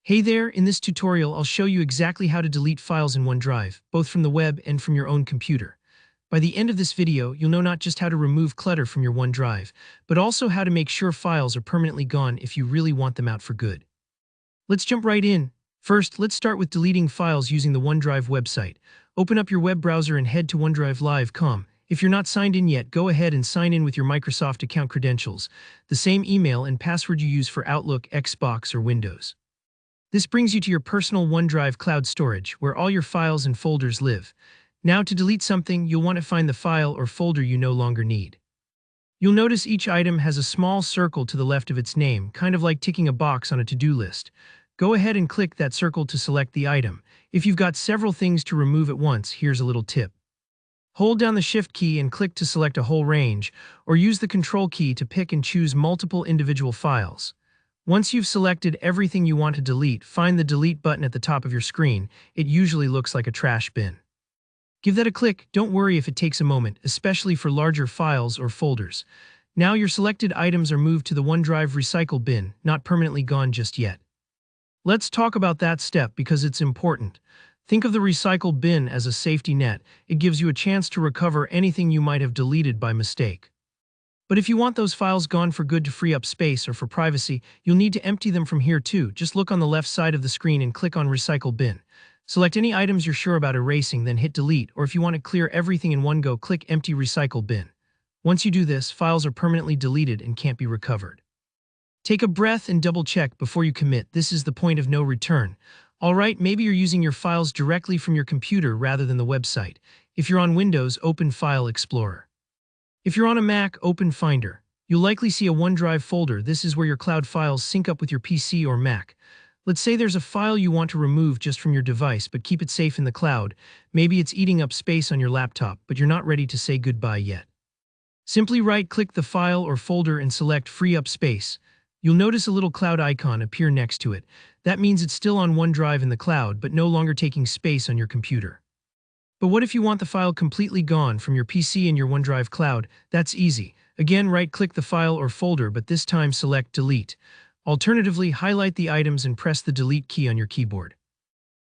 Hey there, in this tutorial I'll show you exactly how to delete files in OneDrive, both from the web and from your own computer. By the end of this video, you'll know not just how to remove clutter from your OneDrive, but also how to make sure files are permanently gone if you really want them out for good. Let's jump right in. First, let's start with deleting files using the OneDrive website. Open up your web browser and head to OneDrive.com. If you're not signed in yet, go ahead and sign in with your Microsoft account credentials, the same email and password you use for Outlook, Xbox, or Windows. This brings you to your personal OneDrive cloud storage, where all your files and folders live. Now, to delete something, you'll want to find the file or folder you no longer need. You'll notice each item has a small circle to the left of its name, kind of like ticking a box on a to-do list. Go ahead and click that circle to select the item. If you've got several things to remove at once, here's a little tip. Hold down the Shift key and click to select a whole range, or use the Control key to pick and choose multiple individual files. Once you've selected everything you want to delete, find the Delete button at the top of your screen. It usually looks like a trash bin. Give that a click. Don't worry if it takes a moment, especially for larger files or folders. Now your selected items are moved to the OneDrive Recycle bin, not permanently gone just yet. Let's talk about that step because it's important. Think of the Recycle bin as a safety net. It gives you a chance to recover anything you might have deleted by mistake. But if you want those files gone for good to free up space or for privacy, you'll need to empty them from here too. Just look on the left side of the screen and click on Recycle Bin. Select any items you're sure about erasing, then hit Delete, or if you want to clear everything in one go, click Empty Recycle Bin. Once you do this, files are permanently deleted and can't be recovered. Take a breath and double-check before you commit. This is the point of no return. Alright, maybe you're using your files directly from your computer rather than the website. If you're on Windows, open File Explorer. If you're on a Mac, open Finder. You'll likely see a OneDrive folder. This is where your cloud files sync up with your PC or Mac. Let's say there's a file you want to remove just from your device, but keep it safe in the cloud. Maybe it's eating up space on your laptop, but you're not ready to say goodbye yet. Simply right-click the file or folder and select Free Up Space. You'll notice a little cloud icon appear next to it. That means it's still on OneDrive in the cloud, but no longer taking space on your computer. But what if you want the file completely gone from your PC and your OneDrive cloud? That's easy. Again, right-click the file or folder, but this time select Delete. Alternatively, highlight the items and press the Delete key on your keyboard.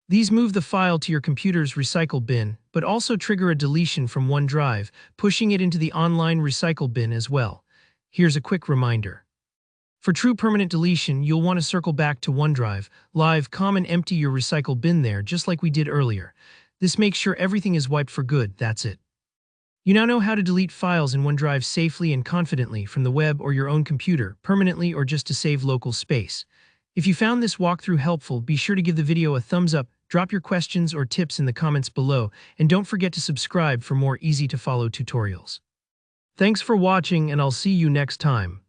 These move the file to your computer's recycle bin, but also trigger a deletion from OneDrive, pushing it into the online recycle bin as well. Here's a quick reminder. For true permanent deletion, you'll want to circle back to OneDrive, and empty your recycle bin there, just like we did earlier. This makes sure everything is wiped for good. That's it. You now know how to delete files in OneDrive safely and confidently from the web or your own computer, permanently or just to save local space. If you found this walkthrough helpful, be sure to give the video a thumbs up, drop your questions or tips in the comments below, and don't forget to subscribe for more easy-to-follow tutorials. Thanks for watching, and I'll see you next time.